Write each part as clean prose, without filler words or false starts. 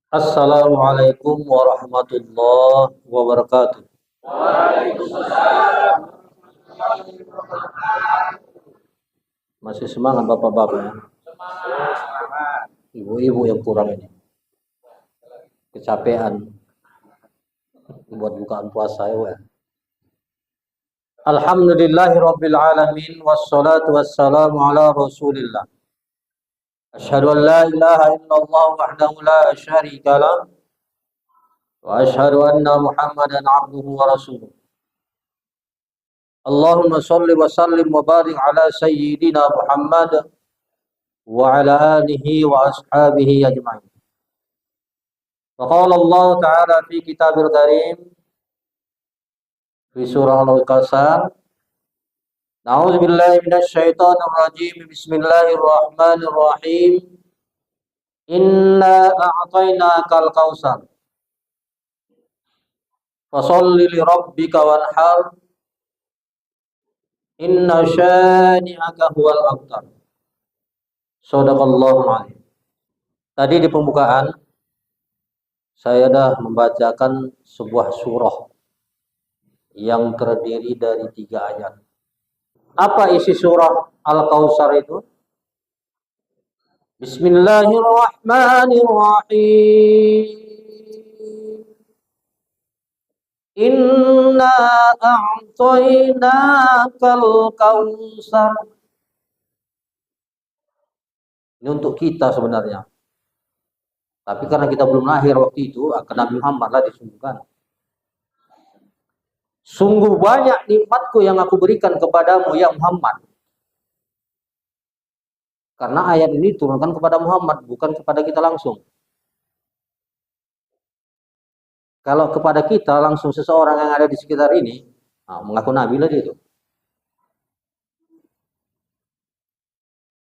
Assalamualaikum warahmatullahi wabarakatuh. Masih semangat bapak-bapak ya? Ibu-ibu yang kurang ini. Kecapean buat bukaan puasa ya. Alhamdulillahirabbil alamin wassalatu wassalamu ala Rasulillah. Asyhadu an la ilaha illallah wahdahu la syarika lah wa asyhadu anna Muhammadan abduhu wa rasuluh. Allahumma shalli wa sallim wa barik ala sayyidina Muhammad wa ala alihi wa ashabihi ajma'in. Faqala Allah Ta'ala fi kitabil karim fi surah Al-Qasas. A'udzu billahi minasy syaithanir rajim. Bismillahirrahmanirrahim. Inna a'tainakal kautsar. Fasholli li rabbika wanhar. Inna syani'aka huwal abtar. Shadaqallahul adzim. Tadi di pembukaan saya dah membacakan sebuah surah yang terdiri dari 3 ayat. Apa isi surah Al-Kautsar itu? Bismillahirrahmanirrahim. Inna a'tainakal kautsar. Ini untuk kita sebenarnya. Tapi karena kita belum lahir waktu itu, akan Nabi Muhammad lah disungguhkan. Sungguh banyak nikmatku yang aku berikan kepadamu ya Muhammad. Karena ayat ini turunkan kepada Muhammad, bukan kepada kita langsung. Kalau kepada kita langsung seseorang yang ada di sekitar ini, mengaku Nabi lah dia itu.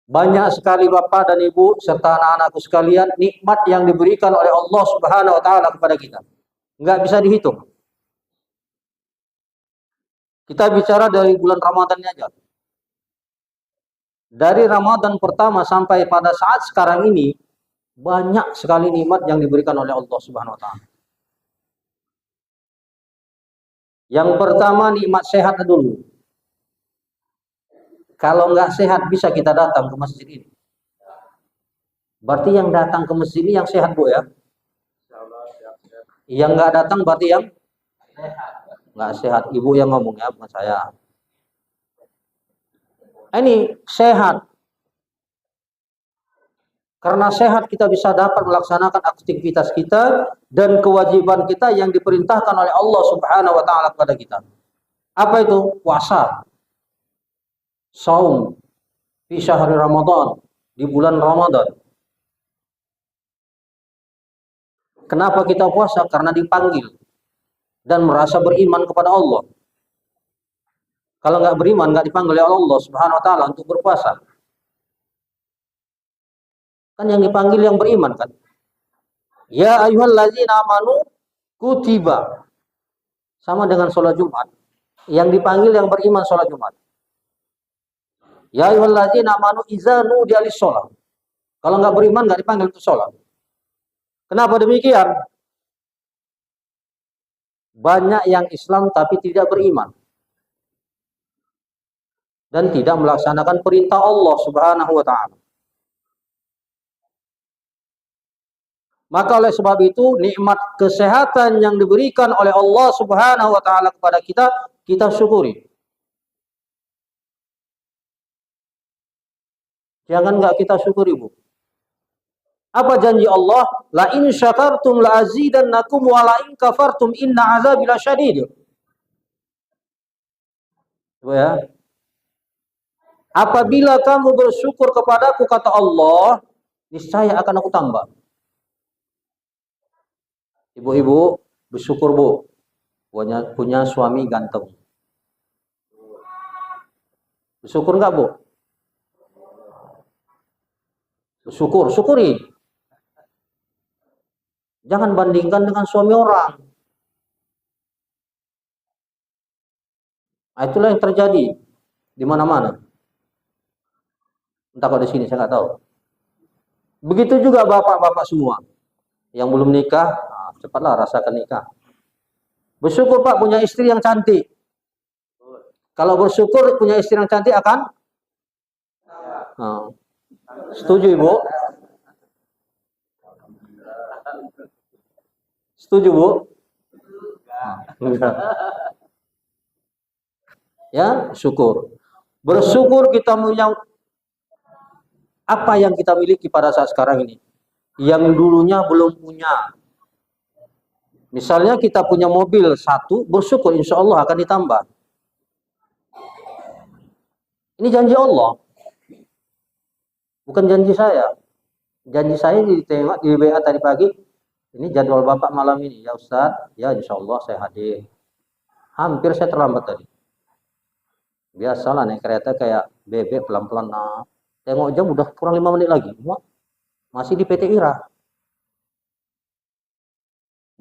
Banyak sekali Bapak dan Ibu serta anak-anakku sekalian nikmat yang diberikan oleh Allah Subhanahu wa taala kepada kita. Enggak bisa dihitung. Kita bicara dari bulan Ramadan aja. Dari Ramadan pertama sampai pada saat sekarang ini banyak sekali nikmat yang diberikan oleh Allah Subhanahu wa taala. Yang pertama nikmat sehat dulu. Kalau nggak sehat bisa kita datang ke masjid ini. Berarti yang datang ke masjid ini yang sehat Bu ya. Yang nggak datang berarti yang nggak sehat. Ibu yang ngomong ya, bukan saya. Ini sehat. Karena sehat kita bisa dapat melaksanakan aktivitas kita dan kewajiban kita yang diperintahkan oleh Allah Subhanahu wa taala kepada kita. Apa itu? Puasa. Saum di syahri Ramadan, di bulan Ramadan. Kenapa kita puasa? Karena dipanggil dan merasa beriman kepada Allah. Kalau nggak beriman, nggak dipanggil oleh Allah Subhanahu wa taala untuk berpuasa. Kan yang dipanggil yang beriman kan. Ya ayyuhallazina amanu kutiba. Sama dengan sholat Jumat. Yang dipanggil yang beriman sholat Jumat. Ya ayyuhallazina amanu idza nudiya lis-shalah. Kalau nggak beriman nggak dipanggil untuk sholat. Kenapa demikian? Banyak yang Islam tapi tidak beriman. Dan tidak melaksanakan perintah Allah Subhanahu wa taala. Maka oleh sebab itu nikmat kesehatan yang diberikan oleh Allah Subhanahu wa taala kepada kita, kita syukuri. Jangan nggak kita syukuri, Bu. Apa janji Allah? La in syakartum la azidannakum wa la in kafartum inna azabi lasyadid. Ya. Apabila kamu bersyukur kepadaku kata Allah, niscaya akan aku tambah. Ibu-ibu bersyukur Bu, punya suami ganteng. Bersyukur enggak Bu? Bersyukur, syukuri. Jangan bandingkan dengan suami orang. Nah, itulah yang terjadi di mana-mana. Entah kalau di sini saya nggak tahu. Begitu juga bapak-bapak semua. Yang belum nikah, cepatlah rasakan nikah. Bersyukur Pak punya istri yang cantik. Kalau bersyukur punya istri yang cantik akan setuju Ibu? Setuju Bu? Ya, syukur. Bersyukur kita punya apa yang kita miliki pada saat sekarang ini. Yang dulunya belum punya. Misalnya kita punya mobil satu, bersyukur insya Allah akan ditambah. Ini janji Allah. Bukan janji saya. Janji saya ditengok di WA tadi pagi. Ini jadwal Bapak malam ini. Ya Ustaz, ya insya Allah saya hadir. Hampir saya terlambat tadi. Biasalah naik kereta kayak bebek pelan-pelan. Tengok jam udah kurang 5 menit lagi. Masih di PT IRA.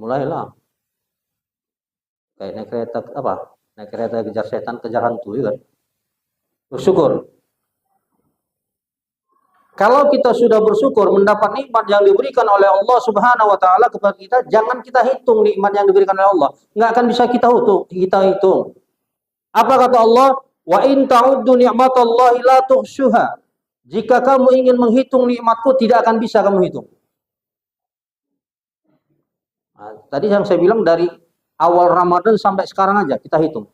Mulailah. Kayak naik kereta apa? Naik kereta kejar setan, kejar hantu kan. Bersyukur. Kalau kita sudah bersyukur mendapat nikmat yang diberikan oleh Allah Subhanahu wa taala kepada kita, jangan kita hitung nikmat yang diberikan oleh Allah. Enggak akan bisa kita hitung. Apa kata Allah? Wa in ta'uddu ni'matallahi la tuhsuha. Jika kamu ingin menghitung nikmatku, tidak akan bisa kamu hitung. Tadi yang saya bilang dari awal Ramadan sampai sekarang aja kita hitung.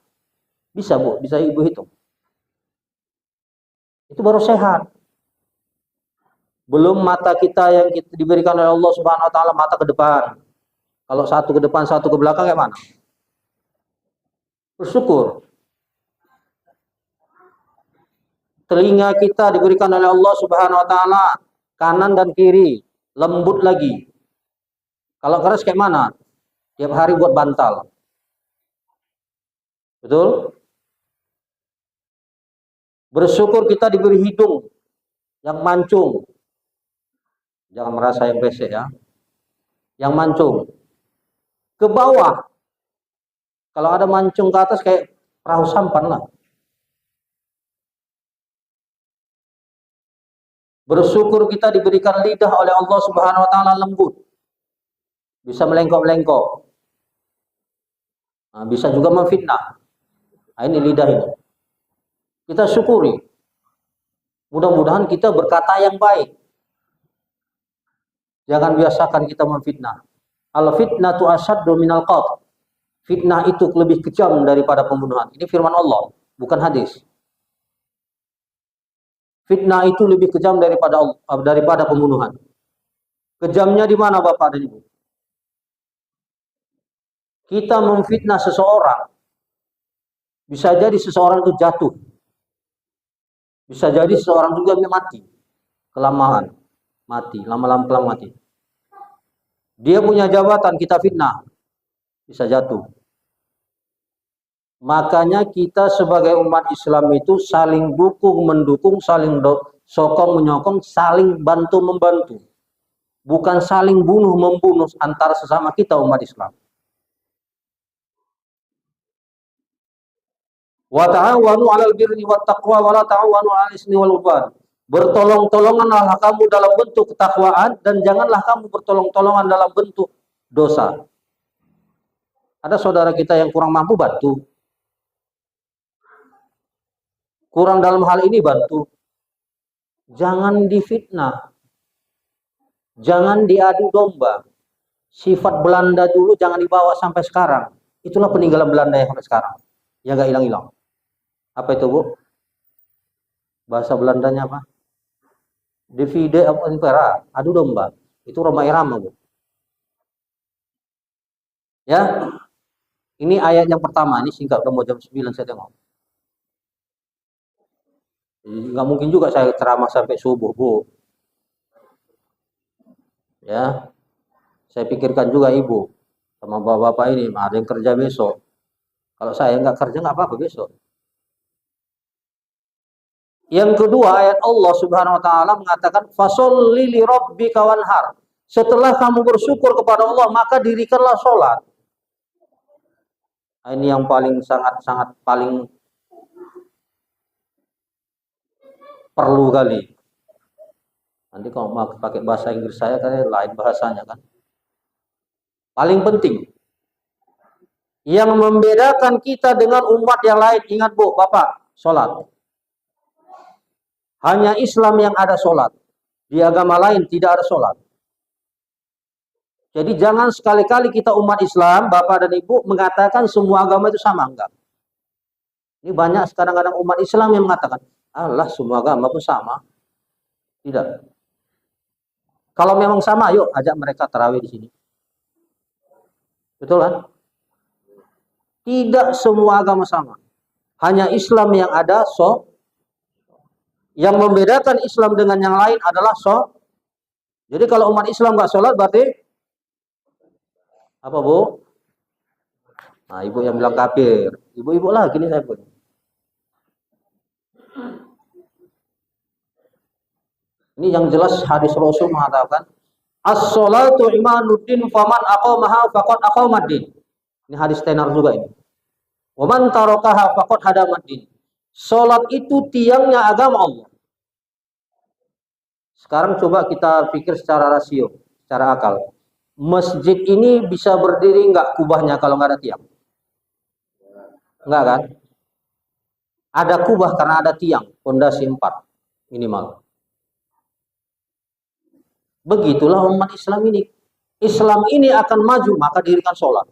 Bisa Bu, bisa Ibu hitung. Itu baru sehat. Belum mata kita yang kita diberikan oleh Allah Subhanahu wa taala mata ke depan. Kalau satu ke depan, satu ke belakang kayak mana? Bersyukur. Telinga kita diberikan oleh Allah Subhanahu wa taala kanan dan kiri, lembut lagi. Kalau keras kayak mana? Tiap hari buat bantal. Betul? Bersyukur kita diberi hidung yang mancung. Jangan merasa yang pesek ya. Yang mancung. Ke bawah. Kalau ada mancung ke atas kayak perahu sampan lah. Bersyukur kita diberikan lidah oleh Allah Subhanahu wa taala lembut. Bisa melengkok-melengkok. Bisa juga memfitnah. Ini lidah ini. Kita syukuri. Mudah-mudahan kita berkata yang baik. Jangan biasakan kita memfitnah. Al-fitnatu asyaddu minal qatl. Fitnah itu lebih kejam daripada pembunuhan. Ini firman Allah, bukan hadis. Fitnah itu lebih kejam daripada pembunuhan. Kejamnya di mana Bapak dan Ibu? Kita memfitnah seseorang. Bisa jadi seseorang itu jatuh. Bisa jadi seseorang juga mati. Kelamaan. Mati. Lama-lama mati. Dia punya jabatan, kita fitnah. Bisa jatuh. Makanya kita sebagai umat Islam itu saling dukung, mendukung, saling sokong, menyokong, saling bantu-membantu. Bukan saling bunuh-membunuh antara sesama kita umat Islam. Wa ta'awanu 'alal birri wat taqwa wa la ta'awanu 'alal ismi wal 'udwan. Bertolong-tolonganlah kamu dalam bentuk ketakwaan dan janganlah kamu bertolong-tolongan dalam bentuk dosa. Ada saudara kita yang kurang mampu, bantu. Kurang dalam hal ini, bantu. Jangan difitnah. Jangan diadu domba. Sifat Belanda dulu jangan dibawa sampai sekarang. Itulah peninggalan Belanda yang sampai sekarang. Ya gak hilang-hilang. Apa itu Bu? Bahasa Belandanya apa? Divide impera, adu domba. Itu Roma Irama Bu. Ya. Ini ayat yang pertama, ini singkat, udah mau jam 9 saya tengok. Nggak mungkin juga saya ceramah sampai subuh Bu. Ya. Saya pikirkan juga Ibu sama bapak-bapak ini, ada yang kerja besok. Kalau saya nggak kerja nggak apa-apa besok. Yang kedua, ayat Allah Subhanahu wa taala mengatakan fasholli li rabbika wanhar. Setelah kamu bersyukur kepada Allah, maka dirikanlah sholat. Ini yang paling sangat paling perlu kali. Nanti kalau mau pakai bahasa Inggris saya kan lain bahasanya kan. Paling penting. Yang membedakan kita dengan umat yang lain, ingat Bu, Bapak, sholat. Hanya Islam yang ada sholat. Di agama lain tidak ada sholat. Jadi jangan sekali-kali kita umat Islam, Bapak dan Ibu, mengatakan semua agama itu sama. Enggak. Ini banyak kadang-kadang umat Islam yang mengatakan, Allah semua agama pun sama. Tidak. Kalau memang sama, yuk ajak mereka tarawih di sini. Betul kan? Tidak semua agama sama. Hanya Islam yang ada yang membedakan Islam dengan yang lain adalah Jadi kalau umat Islam nggak sholat berarti apa Bu? Nah, Ibu yang bilang kafir. Ibu-ibu lah gini saya pun. Ini yang jelas hadis Rasul mengatakan, as-sholatu imanuddin faman aqamaha faqad aqamaddin. Ini hadis tenar juga ini. Wa man tarakaha faqad hadamaddin. Salat itu tiangnya agama Allah. Sekarang coba kita pikir secara rasio, secara akal. Masjid ini bisa berdiri enggak kubahnya kalau nggak ada tiang? Enggak kan? Ada kubah karena ada tiang, pondasi 4 minimal. Begitulah umat Islam ini. Islam ini akan maju maka dirikan sholat.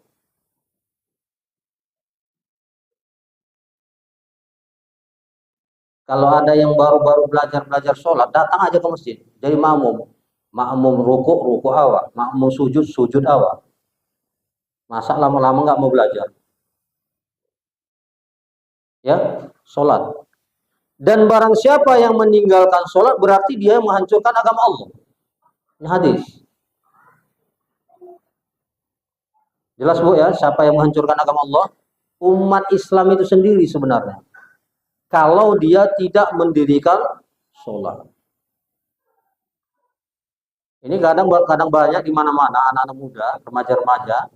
Kalau ada yang baru-baru belajar sholat, datang aja ke masjid. Jadi makmum. Makmum rukuk awal. Makmum sujud awal. Masa lama-lama nggak mau belajar? Ya, sholat. Dan barang siapa yang meninggalkan sholat, berarti dia menghancurkan agama Allah. Ini hadis. Jelas Bu ya, siapa yang menghancurkan agama Allah? Umat Islam itu sendiri sebenarnya. Kalau dia tidak mendirikan sholat. Ini kadang banyak di mana-mana anak-anak muda, remaja-remaja,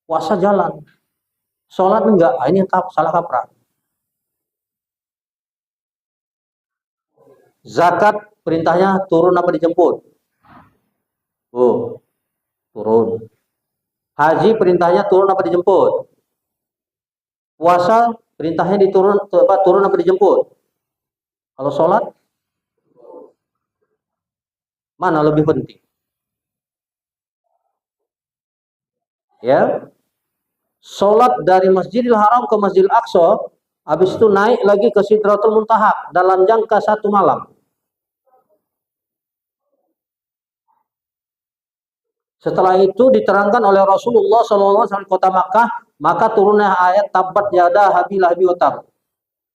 puasa jalan, sholat enggak. Ini salah kaprah. Zakat perintahnya turun apa dijemput? Oh, turun. Haji perintahnya turun apa dijemput? Puasa perintahnya turun apa dijemput? Kalau sholat mana lebih penting? Ya, sholat dari Masjidil Haram ke Masjidil Aqsa, habis itu naik lagi ke Sidratul Muntaha dalam jangka 1 malam. Setelah itu diterangkan oleh Rasulullah SAW di kota Makkah, maka turunnya ayat tabat yada habi lahabi watab.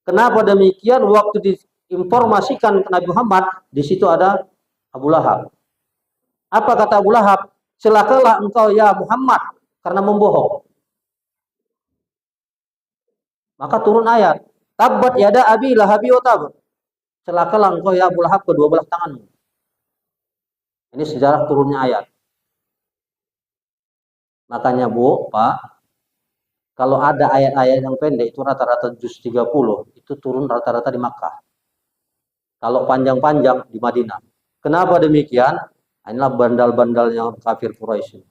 Kenapa demikian? Waktu diinformasikan ke Nabi Muhammad, di situ ada Abu Lahab. Apa kata Abu Lahab? Celakalah engkau ya Muhammad karena membohong. Maka turun ayat tabat yada abi lahabi watab. Celakalah engkau ya Abu Lahab kedua belah tanganmu. Ini sejarah turunnya ayat. Makanya Bu, Pak, kalau ada ayat-ayat yang pendek itu rata-rata juz 30, itu turun rata-rata di Makkah. Kalau panjang-panjang di Madinah. Kenapa demikian? Inilah bandal-bandalnya kafir Quraisy.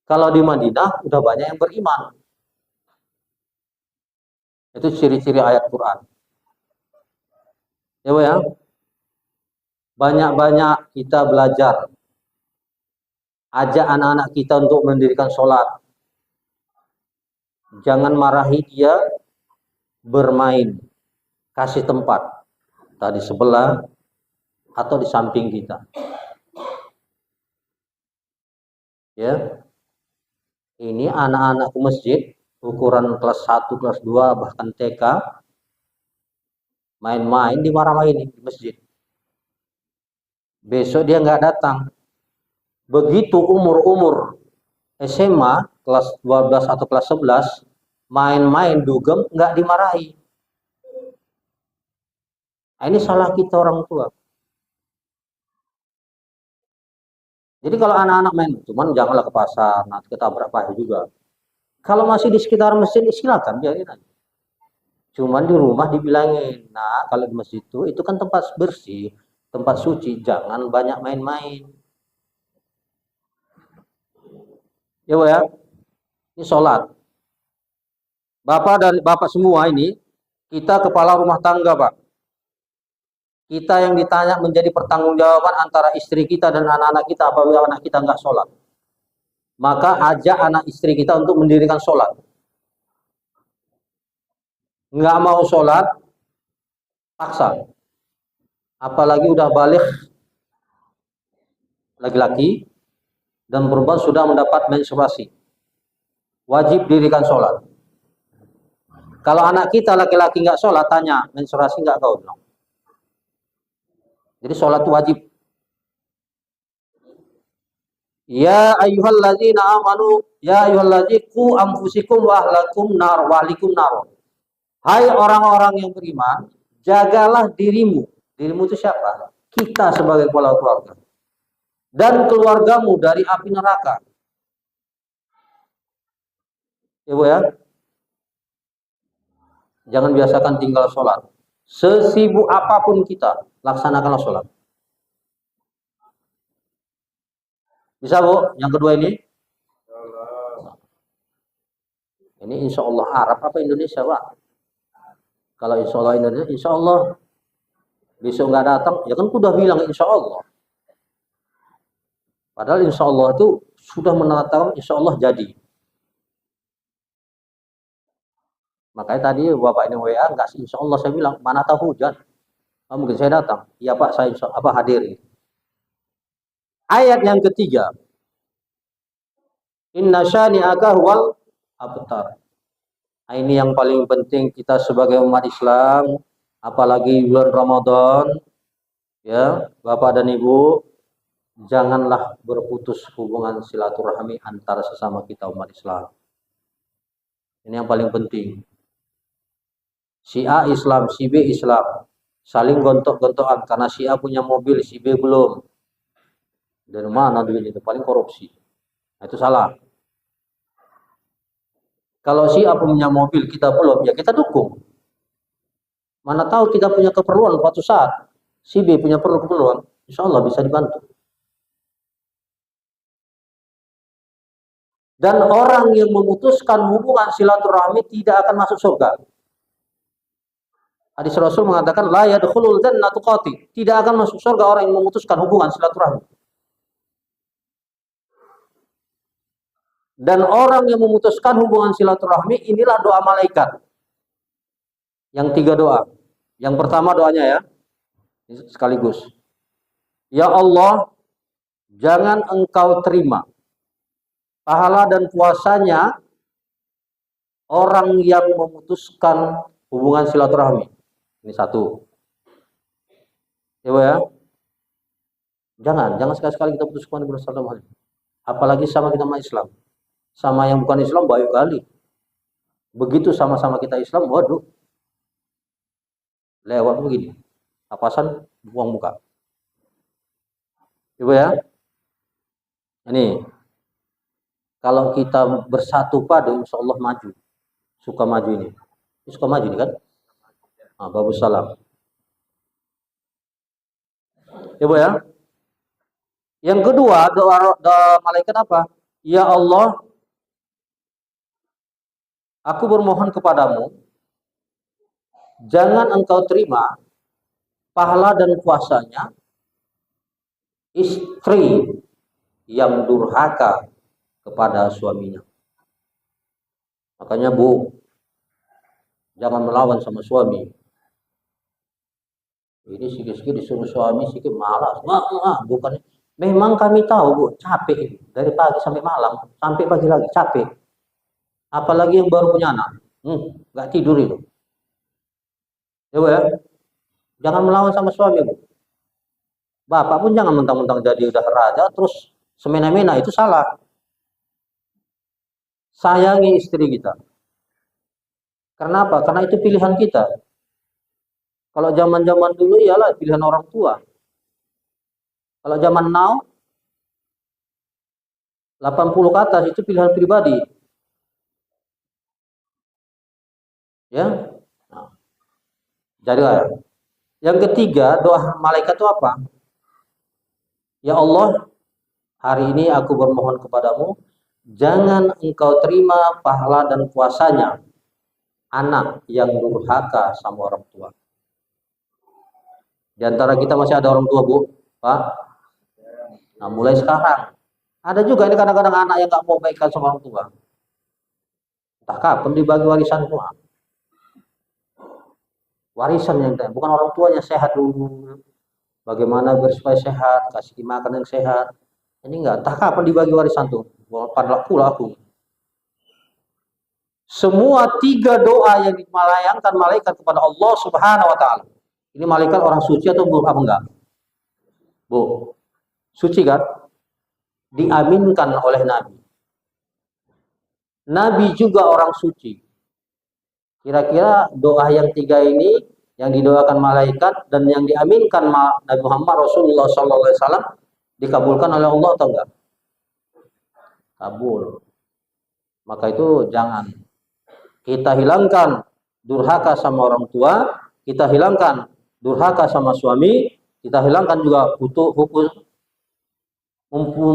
Kalau di Madinah udah banyak yang beriman. Itu ciri-ciri ayat Quran. Ya Bu ya. Banyak-banyak kita belajar. Ajak anak-anak kita untuk mendirikan sholat. Jangan marahi dia bermain. Kasih tempat. Tadi sebelah atau di samping kita. Ya. Ini anak-anak ke masjid ukuran kelas 1, kelas 2, bahkan TK main-main dimarah-marahin di masjid. Besok dia nggak datang. Begitu umur-umur SMA kelas 12 atau kelas 11 main-main dugem nggak dimarahi. Nah, ini salah kita orang tua. Jadi kalau anak-anak main, cuman janganlah ke pasar, nanti ketabrak paha juga. Kalau masih di sekitar masjid, silakan biarin aja. Cuman di rumah dibilangin, nah kalau di masjid itu kan tempat bersih, tempat suci, jangan banyak main-main. Ya, Bu ya. Ini sholat. Bapak dan Bapak semua ini, kita kepala rumah tangga, Pak. Kita yang ditanya menjadi pertanggungjawaban antara istri kita dan anak-anak kita apabila anak kita nggak sholat. Maka ajak anak istri kita untuk mendirikan sholat. Nggak mau sholat, paksa. Apalagi udah balik laki-laki dan perempuan sudah mendapat menstruasi. Wajib dirikan sholat. Kalau anak kita laki-laki nggak sholat, tanya, menstruasi nggak kau? No. Jadi sholat itu wajib. Ya ayyuhalladzina amanu, ya ayyuhalladzina qu anfusikum wa ahlakum nar wa ahlikum nar. Hai orang-orang yang beriman, jagalah dirimu. Dirimu itu siapa? Kita sebagai kepala keluarga. Dan keluargamu dari api neraka. Ibu ya. Jangan biasakan tinggal sholat. Sesibuk apapun kita, laksanakanlah sholat. Bisa, Bu? Yang kedua ini? Ini insya Allah Arab apa Indonesia, Pak? Kalau insya Allah Indonesia, insya Allah. Besok nggak datang, ya kan udah bilang insya Allah. Padahal insya Allah itu sudah menetapkan insya Allah jadi. Makanya tadi Bapak ini WA, nggak insya Allah saya bilang, mana tahu hujan. Oh, mungkin saya datang. Iya Pak, saya insya, hadir. Ayat yang ketiga. Inna syani'aka huwal abtar. Nah, ini yang paling penting kita sebagai umat Islam, apalagi bulan Ramadan, ya Bapak dan Ibu, janganlah berputus hubungan silaturahmi antara sesama kita umat Islam. Ini yang paling penting. Si A Islam, si B Islam, saling gontok-gontokan karena si A punya mobil, si B belum. Dari mana duit itu? Paling korupsi. Nah, itu salah. Kalau si A punya mobil, kita belum, ya kita dukung. Mana tahu kita punya keperluan suatu saat, si B punya keperluan, insya Allah bisa dibantu. Dan orang yang memutuskan hubungan silaturahmi tidak akan masuk surga. Hadis Rasul mengatakan, la yadkhulul jannatu qati. Tidak akan masuk surga orang yang memutuskan hubungan silaturahmi. Dan orang yang memutuskan hubungan silaturahmi, inilah doa malaikat. Yang 3 doa. Yang pertama doanya ya, sekaligus. Ya Allah, jangan engkau terima pahala dan puasanya orang yang memutuskan hubungan silaturahmi. Ini satu. Ya, jangan sekali-sekali kita putuskan hubungan silaturahmi. Apalagi sama kita sama Islam. Sama yang bukan Islam baik kali. Begitu sama-sama kita Islam, waduh. Lewat begini. Papasan buang muka. Ibu ya. Ini. Kalau kita bersatu padu, insya Allah maju. Suka maju ini. Ini suka maju ini kan? Nah, bagus salam. Ibu ya. Yang kedua, doa malaikat apa? Ya Allah, aku bermohon kepadamu, jangan engkau terima pahala dan puasanya istri yang durhaka kepada suaminya. Makanya Bu, jangan melawan sama suami. Ini sikit-sikit disuruh suami, sikit malas. Bukan. Memang kami tahu Bu, capek dari pagi sampai malam, sampai pagi lagi capek. Apalagi yang baru punya anak, nggak tidur itu. Ya, jangan melawan sama suami, Bu. Bapak pun jangan mentang-mentang jadi udah raja terus semena-mena, itu salah. Sayangi istri kita. Karena apa? Karena itu pilihan kita. Kalau zaman-zaman dulu ialah pilihan orang tua. Kalau zaman now 80 ke atas itu pilihan pribadi. Ya. Nah. Jadi yang ketiga, doa malaikat itu apa? Ya Allah, hari ini aku bermohon kepadamu, jangan engkau terima pahala dan puasanya anak yang durhaka sama orang tua. Di antara kita masih ada orang tua, Bu, Pak. Nah, mulai sekarang. Ada juga ini kadang-kadang anak yang nggak mau baikkan sama orang tua. Entah kapan dibagi warisan semua. Warisan yang bukan orang tuanya sehat dulu. Bagaimana biar supaya sehat, kasih makan yang sehat. Ini enggak, entah kapan dibagi warisan tuh. Padahal pula aku. Semua 3 doa yang dimalayangkan malaikat kepada Allah Subhanahu wa taala. Ini malaikat orang suci atau apa enggak? Bu. Suci kan? Diaminkan oleh Nabi. Nabi juga orang suci. Kira-kira doa yang 3 ini yang didoakan malaikat dan yang diaminkan Nabi Muhammad Rasulullah SAW dikabulkan oleh Allah atau enggak? Kabul. Maka itu jangan kita hilangkan durhaka sama orang tua, kita hilangkan durhaka sama suami, kita hilangkan juga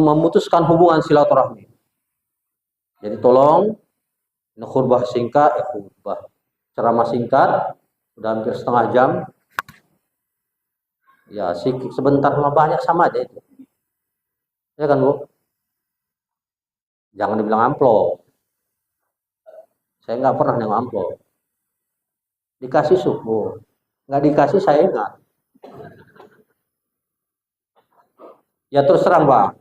memutuskan hubungan silaturahmi. Jadi tolong ini khutbah singkat, ceramah singkat, udah hampir setengah jam. Ya, sebentar sama banyak sama aja itu. Ya kan, Bu? Jangan dibilang amplop. Saya nggak pernah nengok amplop. Dikasih suku, nggak dikasih saya ingat. Ya terus terang, Pak.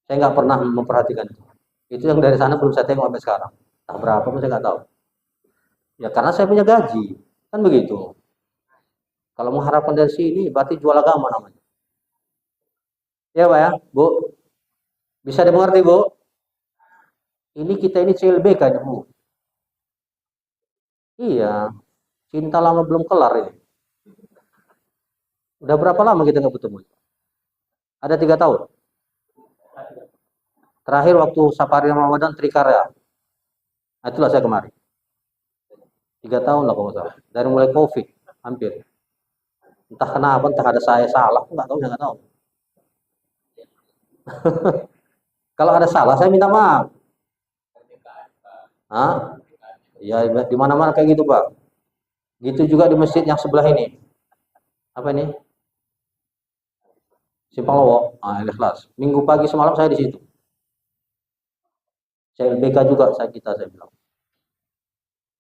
Saya nggak pernah memperhatikan itu. Itu yang dari sana belum saya tengok sampai sekarang. Entah berapa pun saya nggak tahu. Ya karena saya punya gaji, kan begitu. Kalau mengharapkan dari sini, berarti jual agama namanya. Ya, Pak ya, Bu. Bisa dimengerti, Bu? Ini kita ini CLBK, Bu. Iya, cinta lama belum kelar ini. Udah berapa lama kita nggak bertemu? Ada 3 tahun. Terakhir waktu safari Ramadan Trikarya. Nah, itulah saya kemarin. 3 tahun lah kalau salah. Dari mulai COVID, hampir. Entah kenapa, entah ada saya salah, nggak tahu, saya nggak tahu. Kalau ada salah, saya minta maaf. Hah? Ya, di mana-mana kayak gitu, Pak. Gitu juga di masjid yang sebelah ini. Apa ini? Simpang Lowo. Ah, Ikhlas. Minggu pagi semalam saya di situ. Saya LBK juga saya bilang.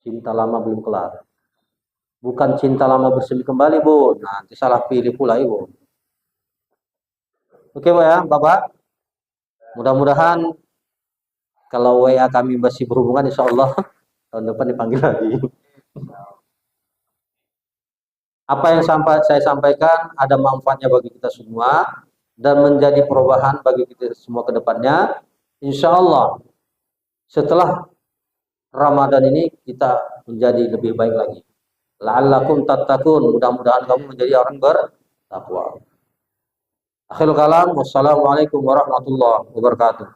Cinta lama belum kelar. Bukan cinta lama bersemi kembali, Bu. Nanti salah pilih pula, Ibu. Oke, Bu ya, Bapak. Mudah-mudahan kalau WA kami masih berhubungan, insya Allah tahun depan dipanggil lagi. Apa yang saya sampaikan ada manfaatnya bagi kita semua dan menjadi perubahan bagi kita semua ke depannya. Insya Allah setelah Ramadan ini kita menjadi lebih baik lagi. La'allakum tattaqun, mudah-mudahan kamu menjadi orang bertakwa. Akhirul kalam, wassalamualaikum warahmatullahi wabarakatuh.